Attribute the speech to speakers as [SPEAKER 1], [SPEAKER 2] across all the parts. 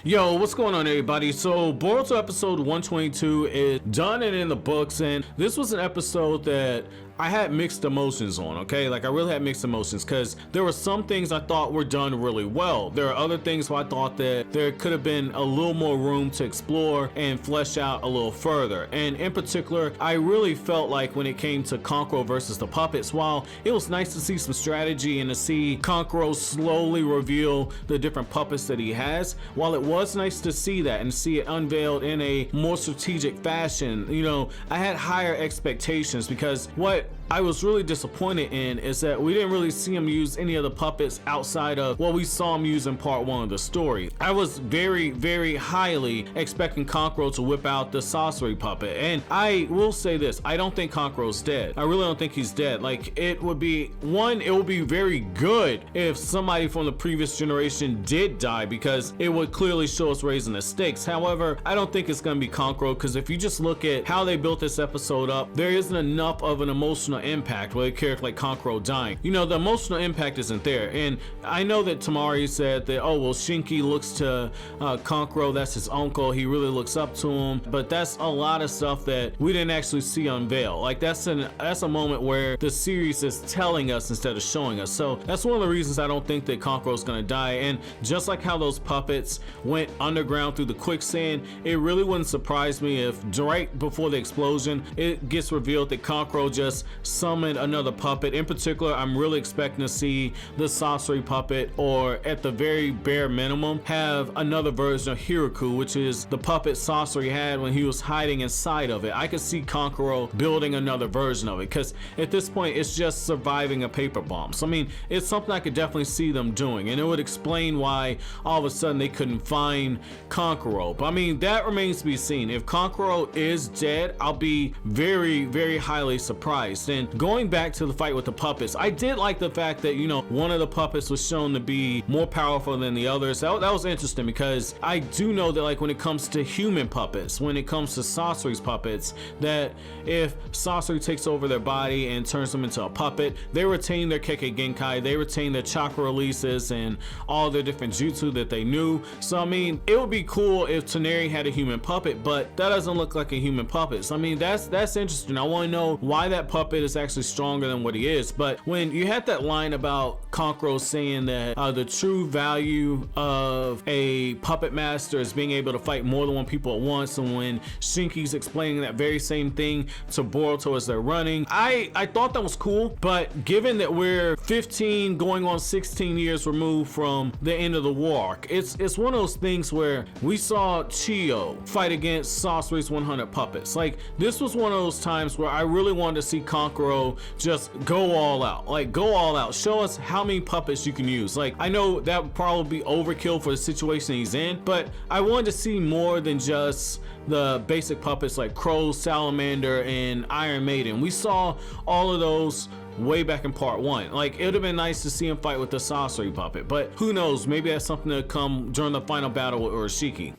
[SPEAKER 1] Yo, what's going on, everybody? So Boruto episode 122 is done and in the books, and this was an episode that I had mixed emotions on, okay? Like, I really had mixed emotions because there were some things I thought were done really well. There are other things where I thought that there could have been a little more room to explore and flesh out a little further. And in particular, I really felt like when it came to Kankuro versus the puppets, while it was nice to see some strategy and to see Kankuro slowly reveal the different puppets that he has, while it was nice to see that and see it unveiled in a more strategic fashion, you know, I had higher expectations because what I was really disappointed in is that we didn't really see him use any of the puppets outside of what we saw him use in part 1 of the story. I was very highly expecting Kankuro to whip out the sorcery puppet, and I will say this, I don't think Kankuro's dead. I really don't think he's dead. Like, it would be very good if somebody from the previous generation did die, because it would clearly show us raising the stakes. However, I don't think it's going to be Kankuro, because if you just look at how they built this episode up, there isn't enough of an emotional impact with a character like Kankuro dying. You know, the emotional impact isn't there. And I know that Temari said that, oh, well, Shinki looks to Kankuro, that's his uncle, he really looks up to him, but that's a lot of stuff that we didn't actually see unveil. Like, that's a moment where the series is telling us instead of showing us. So that's one of the reasons I don't think that Kankuro's gonna die. And just like how those puppets went underground through the quicksand, it really wouldn't surprise me if right before the explosion it gets revealed that Kankuro just summoned another puppet. In particular, I'm really expecting to see the sorcery puppet, or at the very bare minimum have another version of Hiraku, which is the puppet sorcery had when he was hiding inside of it. I could see Kankuro building another version of it, because at this point it's just surviving a paper bomb. So I mean, it's something I could definitely see them doing, and it would explain why all of a sudden they couldn't find Kankuro. But I mean, that remains to be seen. If Kankuro is dead, I'll be very highly surprised. And going back to the fight with the puppets, I did like the fact that, you know, one of the puppets was shown to be more powerful than the others. That was interesting, because I do know that, like, when it comes to human puppets, when it comes to sorcery's puppets, that if sorcery takes over their body and turns them into a puppet, they retain their Kekkei Genkai, they retain their chakra releases and all their different jutsu that they knew. So I mean, it would be cool if Temari had a human puppet, but that doesn't look like a human puppet. So I mean, that's interesting. I want to know why that puppet is actually stronger than what he is. But when you had that line about Kankuro saying that the true value of a puppet master is being able to fight more than one people at once, and when Shinki's explaining that very same thing to Boruto as they're running, I thought that was cool. But given that we're 15 going on 16 years removed from the end of the war arc, it's one of those things where we saw Chiyo fight against Sorcery's 100 puppets. Like, this was one of those times where I really wanted to see Kankuro just go all out. Like, go all out. Show us how many puppets you can use. Like, I know that would probably be overkill for the situation he's in, but I wanted to see more than just the basic puppets like Crow, Salamander, and Iron Maiden. We saw all of those way back in part 1. Like, it would have been nice to see him fight with the sorcery puppet, but who knows, maybe that's something to come during the final battle with Urashiki.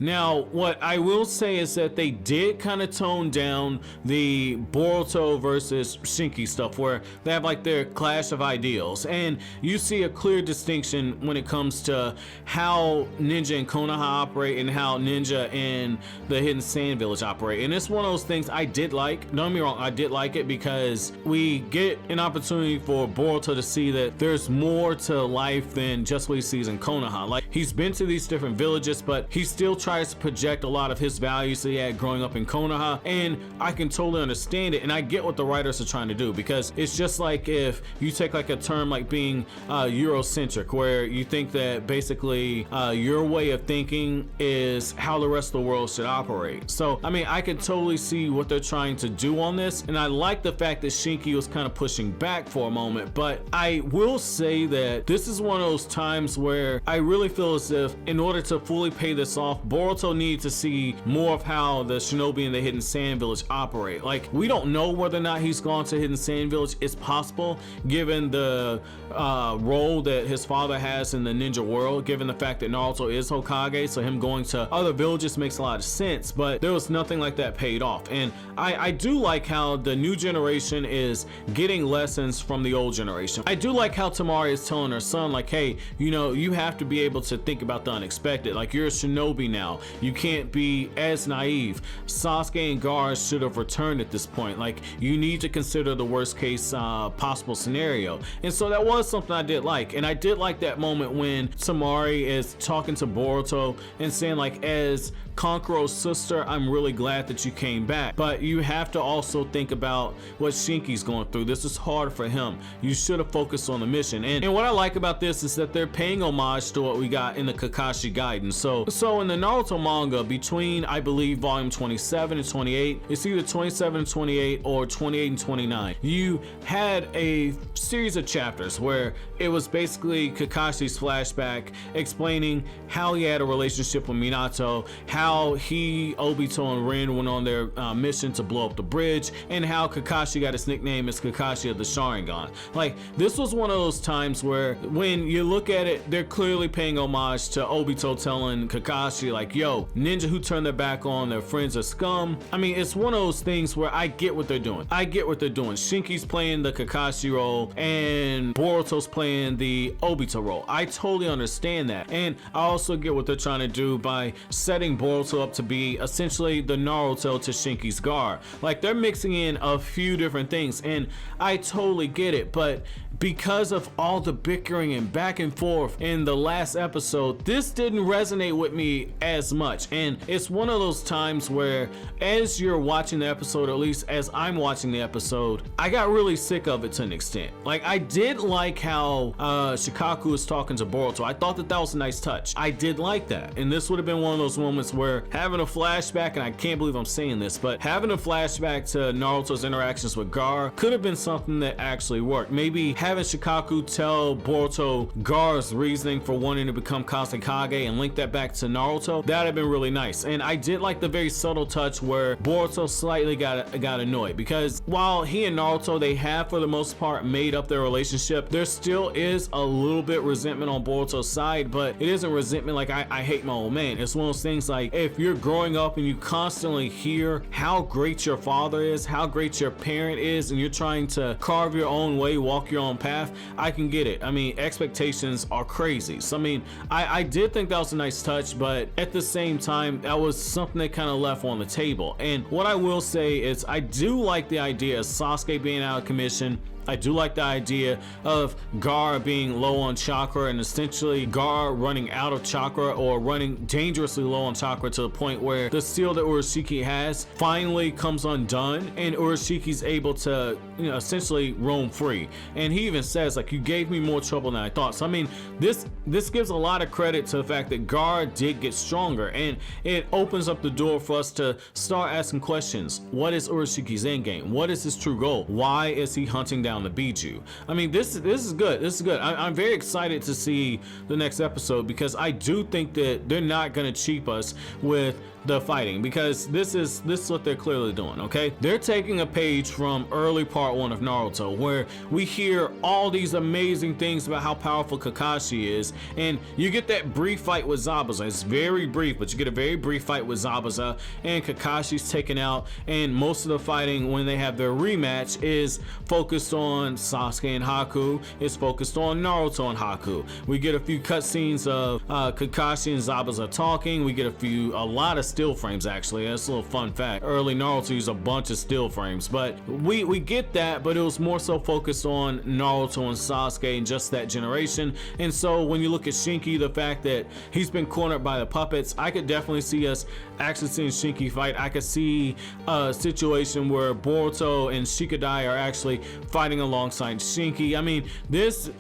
[SPEAKER 1] Now, what I will say is that they did kind of tone down the Boruto versus Shinki stuff, where they have like their clash of ideals, and you see a clear distinction when it comes to how Ninja and Konoha operate and how Ninja and the Hidden Sand Village operate. And it's one of those things I did like. Don't get me wrong, I did like it, because we get an opportunity for Boruto to see that there's more to life than just what he sees in Konoha. Like, he's been to these different villages, but he still tries to project a lot of his values that he had growing up in Konoha, and I can totally understand it, and I get what the writers are trying to do, because it's just like if you take like a term like being Eurocentric, where you think that basically your way of thinking is how the rest of the world should operate. So I mean, I can totally see what they're trying to do on this, and I like the fact that Shinki was kind of pushing back for a moment. But I will say that this is one of those times where I really feel as if, in order to fully pay this off, Boruto needs to see more of how the shinobi in the Hidden Sand Village operate. Like, we don't know whether or not he's gone to Hidden Sand Village. It's possible, given the role that his father has in the ninja world, given the fact that Naruto is Hokage, so him going to other villages makes a lot of sense, but there was nothing like that paid off. And I do like how the new generation is getting lessons from the old generation. I do like how Temari is telling her son, like, hey, you know, you have to be able to think about the unexpected. Like, you're a shinobi now. You can't be as naive. Sasuke and Gaara should have returned at this point. Like, you need to consider the worst case possible scenario. And so that was something I did like. And I did like that moment when Temari is talking to Boruto and saying, like, as Kankuro's sister, I'm really glad that you came back, but you have to also think about what Shinki's going through. This is hard for him. You should have focused on the mission. And what I like about this is that they're paying homage to what we got in the Kakashi Gaiden. So in the Naruto manga, between, I believe, volume 27 and 28, it's either 27 and 28 or 28 and 29, you had a series of chapters where it was basically Kakashi's flashback explaining how he had a relationship with Minato, how he, Obito, and Rin went on their mission to blow up the bridge, and how Kakashi got his nickname as Kakashi of the Sharingan. Like, this was one of those times where, when you look at it, they're clearly paying homage to Obito telling Kakashi, like, yo, ninja who turn their back on their friends are scum. I mean, it's one of those things where I get what they're doing. I get what they're doing. Shinki's playing the Kakashi role, and Boruto's playing the Obito role. I totally understand that. And I also get what they're trying to do by setting Boruto up to be essentially the Naruto to Shinki's Gaara. Like, they're mixing in a few different things, and I totally get it, but because of all the bickering and back and forth in the last episode, this didn't resonate with me as much. And it's one of those times where, as you're watching the episode, or at least as I'm watching the episode, I got really sick of it to an extent. Like, I did like how Shikaku was talking to Boruto. I thought that that was a nice touch. I did like that. And this would have been one of those moments where having a flashback, and I can't believe I'm saying this, but having a flashback to Naruto's interactions with Gaara could have been something that actually worked. Maybe having Shikaku tell Boruto Gaara's reasoning for wanting to become Kazekage and link that back to Naruto, that'd have been really nice. And I did like the very subtle touch where Boruto slightly got annoyed, because while he and Naruto, they have for the most part made up their relationship, there still is a little bit resentment on Boruto's side, but it isn't resentment like I hate my old man. It's one of those things like, if you're growing up and you constantly hear how great your father is, how great your parent is, and you're trying to carve your own way, walk your own path, I can get it. I mean, expectations are crazy. So I mean, I did think that was a nice touch, but at the same time, that was something that kind of left on the table. And what I will say is, I do like the idea of Sasuke being out of commission. I do like the idea of Gaara being low on chakra, and essentially Gaara running out of chakra, or running dangerously low on chakra, to the point where the seal that Urashiki has finally comes undone, and Urashiki's able to, you know, essentially roam free. And he even says, like, you gave me more trouble than I thought. So I mean, this gives a lot of credit to the fact that Gaara did get stronger, and it opens up the door for us to start asking questions. What is Urashiki's endgame? What is his true goal? Why is he hunting down the Biju? I mean, this is good. This is good. I'm very excited to see the next episode, because I do think that they're not going to cheap us with the fighting, because this is what they're clearly doing. Okay, they're taking a page from early part 1 of Naruto, where we hear all these amazing things about how powerful Kakashi is, and you get that brief fight with Zabuza. It's very brief, but you get a very brief fight with Zabuza, and Kakashi's taken out, and most of the fighting when they have their rematch is focused on Sasuke and Haku. It's focused on Naruto and Haku. We get a few cutscenes of Kakashi and Zabuza talking. We get a lot of still frames, actually. That's a little fun fact. Early Naruto used a bunch of still frames, but we get that, but it was more so focused on Naruto and Sasuke and just that generation. And so when you look at Shinki, the fact that he's been cornered by the puppets, I could definitely see us actually seeing Shinki fight. I could see a situation where Boruto and Shikadai are actually fighting alongside Shinki. I mean,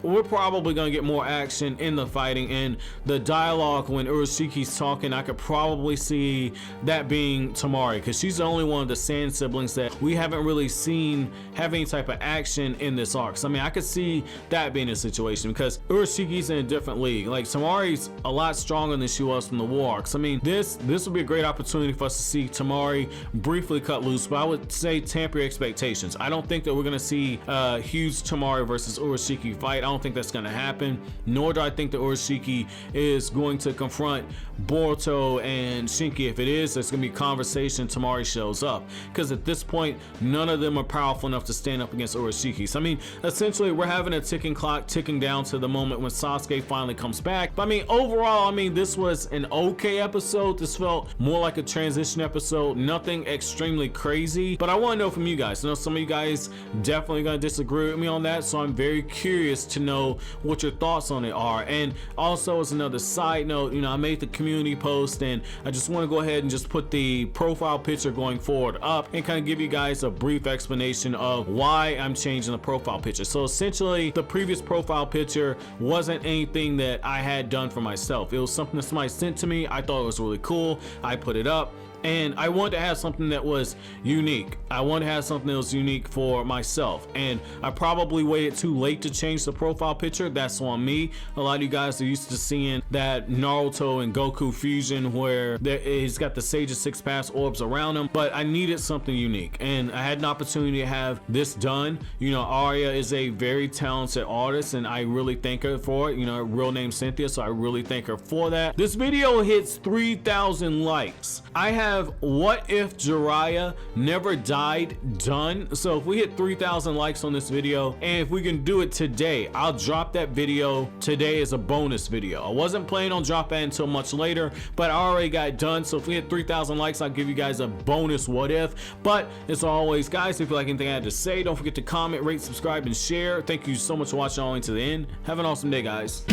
[SPEAKER 1] we're probably gonna get more action in the fighting, and the dialogue when Urashiki's talking, I could probably see see that being Temari, because she's the only one of the Sand siblings that we haven't really seen have any type of action in this arc. So I mean, I could see that being a situation because Urashiki's in a different league. Like, Temari's a lot stronger than she was from the war arcs. I mean, this would be a great opportunity for us to see Temari briefly cut loose, but I would say temper your expectations. I don't think that we're gonna see a huge Temari versus Urashiki fight. I don't think that's gonna happen, nor do I think that Urashiki is going to confront Boruto and Shinki. If it is, there's gonna be conversation. Temari shows up, because at this point none of them are powerful enough to stand up against Urashiki. So I mean, essentially we're having a ticking clock ticking down to the moment when Sasuke finally comes back. But I mean, overall, I mean, this was an okay episode. This felt more like a transition episode, nothing extremely crazy. But I want to know from you guys. I know some of you guys definitely gonna disagree with me on that, so I'm very curious to know what your thoughts on it are. And also, as another side note, you know, I made the community post, and I just want to go ahead and just put the profile picture going forward up and kind of give you guys a brief explanation of why I'm changing the profile picture. So essentially, the previous profile picture wasn't anything that I had done for myself. It was something that somebody sent to me. I thought it was really cool. I put it up, and I wanted to have something that was unique. I wanted to have something that was unique for myself, and I probably waited too late to change the profile picture. That's on me. A lot of you guys are used to seeing that Naruto and Goku fusion where he's got the Sage's 6 pass orbs around him, but I needed something unique, and I had an opportunity to have this done. You know, Arya is a very talented artist, and I really thank her for it. You know, her real name Cynthia, so I really thank her for that. This video hits 3,000 likes. I have What If Jiraiya Never Died done. So if we hit 3,000 likes on this video, and if we can do it today, I'll drop that video today as a bonus video. I wasn't planning on dropping it until much later, but I already got it done. So if we hit 3,000 likes, I'll give you guys a bonus what if. But as always, guys, if you like anything I had to say, don't forget to comment, rate, subscribe, and share. Thank you so much for watching all the way to the end. Have an awesome day, guys.